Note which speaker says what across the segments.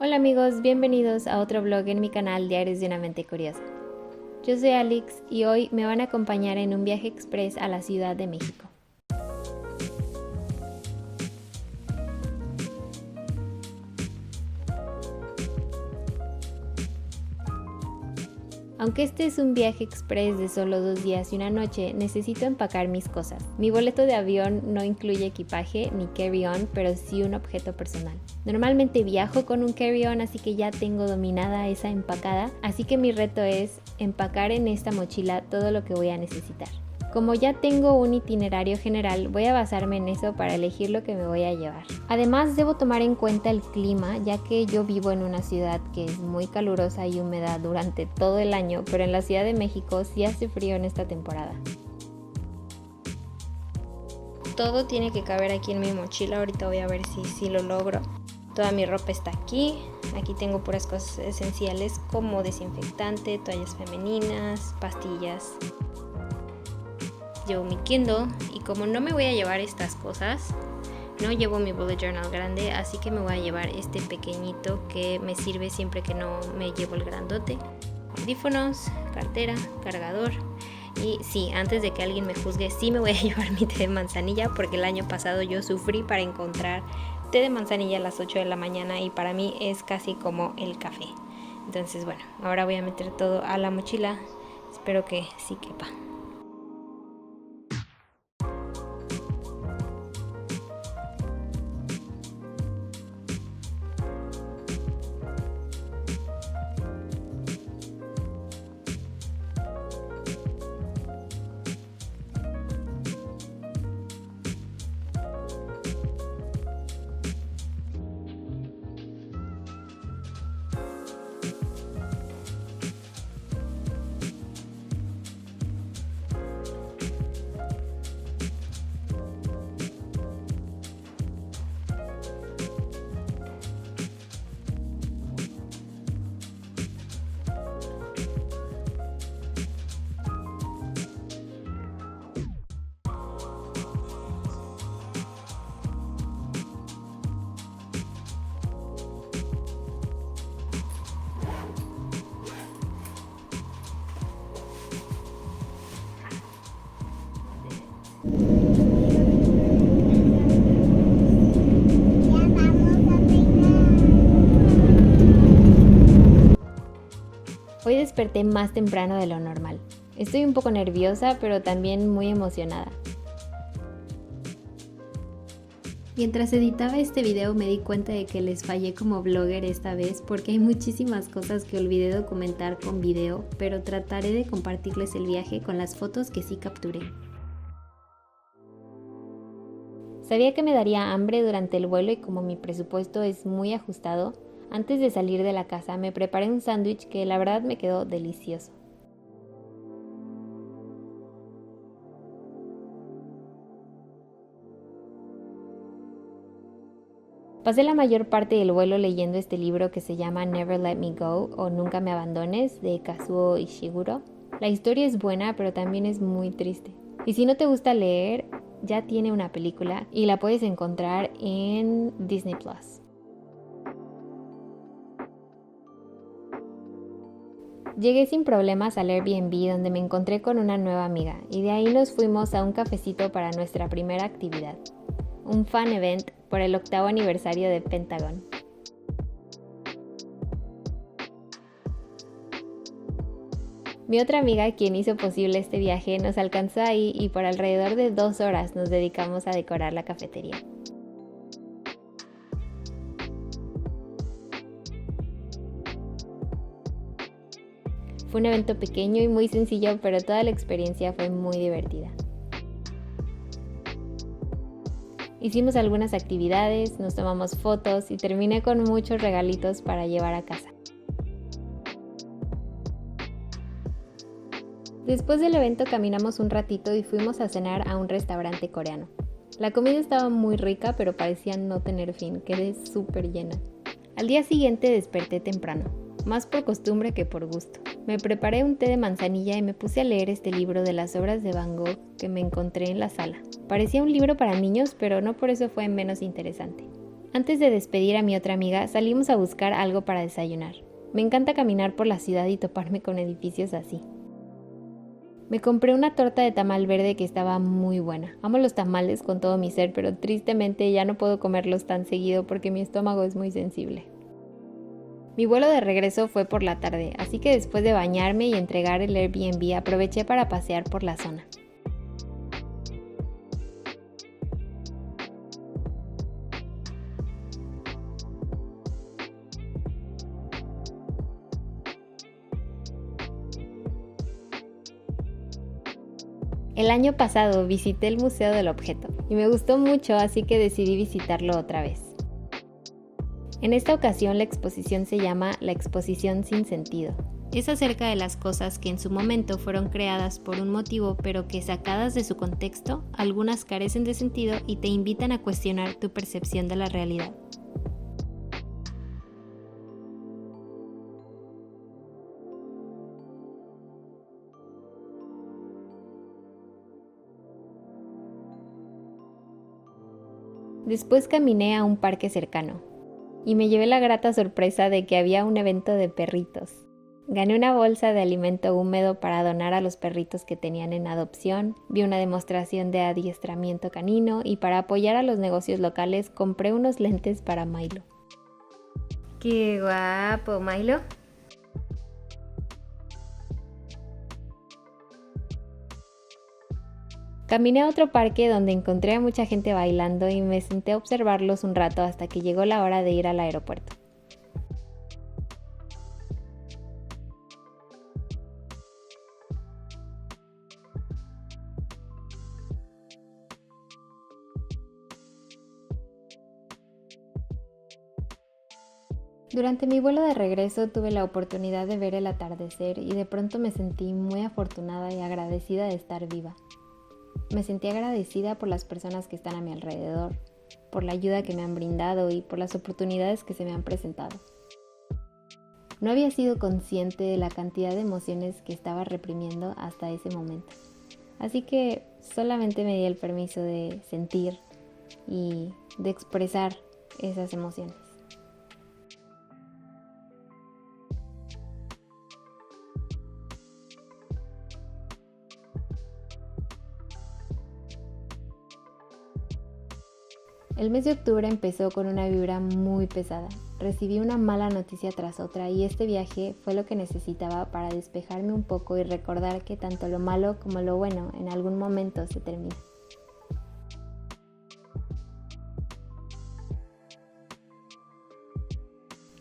Speaker 1: Hola amigos, bienvenidos a otro vlog en mi canal Diarios de una Mente Curiosa. Yo soy Alex y hoy me van a acompañar en un viaje express a la Ciudad de México. Aunque este es un viaje express de solo 2 días y una noche, necesito empacar mis cosas. Mi boleto de avión no incluye equipaje ni carry-on, pero sí un objeto personal. Normalmente viajo con un carry-on, así que ya tengo dominada esa empacada, así que mi reto es empacar en esta mochila todo lo que voy a necesitar. Como ya tengo un itinerario general, voy a basarme en eso para elegir lo que me voy a llevar. Además, debo tomar en cuenta el clima, ya que yo vivo en una ciudad que es muy calurosa y húmeda durante todo el año, pero en la Ciudad de México sí hace frío en esta temporada. Todo tiene que caber aquí en mi mochila, ahorita voy a ver si lo logro. Toda mi ropa está aquí, aquí tengo puras cosas esenciales como desinfectante, toallas femeninas, pastillas. Llevo mi Kindle y como no me voy a llevar estas cosas, no llevo mi bullet journal grande, así que me voy a llevar este pequeñito que me sirve siempre que no me llevo el grandote. Audífonos, cartera, cargador y sí, antes de que alguien me juzgue, sí me voy a llevar mi té de manzanilla porque el año pasado yo sufrí para encontrar té de manzanilla a las 8 de la mañana y para mí es casi como el café. Entonces bueno, ahora voy a meter todo a la mochila, espero que sí quepa. Hoy desperté más temprano de lo normal. Estoy un poco nerviosa, pero también muy emocionada. Mientras editaba este video me di cuenta de que les fallé como blogger esta vez porque hay muchísimas cosas que olvidé documentar con video, pero trataré de compartirles el viaje con las fotos que sí capturé. Sabía que me daría hambre durante el vuelo y como mi presupuesto es muy ajustado, antes de salir de la casa me preparé un sándwich que la verdad me quedó delicioso. Pasé la mayor parte del vuelo leyendo este libro que se llama Never Let Me Go o Nunca Me Abandones de Kazuo Ishiguro. La historia es buena pero también es muy triste. Y si no te gusta leer, ya tiene una película y la puedes encontrar en Disney Plus. Llegué sin problemas al Airbnb donde me encontré con una nueva amiga y de ahí nos fuimos a un cafecito para nuestra primera actividad, un fan event por el 8º aniversario de Pentagon. Mi otra amiga, quien hizo posible este viaje, nos alcanzó ahí y por alrededor de 2 horas nos dedicamos a decorar la cafetería. Fue un evento pequeño y muy sencillo, pero toda la experiencia fue muy divertida. Hicimos algunas actividades, nos tomamos fotos y terminé con muchos regalitos para llevar a casa. Después del evento caminamos un ratito y fuimos a cenar a un restaurante coreano. La comida estaba muy rica, pero parecía no tener fin, quedé súper llena. Al día siguiente desperté temprano, más por costumbre que por gusto. Me preparé un té de manzanilla y me puse a leer este libro de las obras de Van Gogh que me encontré en la sala. Parecía un libro para niños, pero no por eso fue menos interesante. Antes de despedir a mi otra amiga, salimos a buscar algo para desayunar. Me encanta caminar por la ciudad y toparme con edificios así. Me compré una torta de tamal verde que estaba muy buena. Amo los tamales con todo mi ser, pero tristemente ya no puedo comerlos tan seguido porque mi estómago es muy sensible. Mi vuelo de regreso fue por la tarde, así que después de bañarme y entregar el Airbnb aproveché para pasear por la zona. El año pasado visité el Museo del Objeto y me gustó mucho, así que decidí visitarlo otra vez. En esta ocasión la exposición se llama La Exposición Sin Sentido. Es acerca de las cosas que en su momento fueron creadas por un motivo, pero que sacadas de su contexto, algunas carecen de sentido y te invitan a cuestionar tu percepción de la realidad. Después caminé a un parque cercano y me llevé la grata sorpresa de que había un evento de perritos. Gané una bolsa de alimento húmedo para donar a los perritos que tenían en adopción, vi una demostración de adiestramiento canino y para apoyar a los negocios locales compré unos lentes para Milo. ¡Qué guapo, Milo! Caminé a otro parque donde encontré a mucha gente bailando y me senté a observarlos un rato hasta que llegó la hora de ir al aeropuerto. Durante mi vuelo de regreso tuve la oportunidad de ver el atardecer y de pronto me sentí muy afortunada y agradecida de estar viva. Me sentí agradecida por las personas que están a mi alrededor, por la ayuda que me han brindado y por las oportunidades que se me han presentado. No había sido consciente de la cantidad de emociones que estaba reprimiendo hasta ese momento. Así que solamente me di el permiso de sentir y de expresar esas emociones. El mes de octubre empezó con una vibra muy pesada. Recibí una mala noticia tras otra y este viaje fue lo que necesitaba para despejarme un poco y recordar que tanto lo malo como lo bueno en algún momento se termina.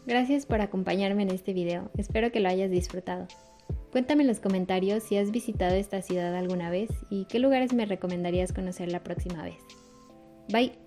Speaker 1: Gracias por acompañarme en este video, espero que lo hayas disfrutado. Cuéntame en los comentarios si has visitado esta ciudad alguna vez y qué lugares me recomendarías conocer la próxima vez. Bye.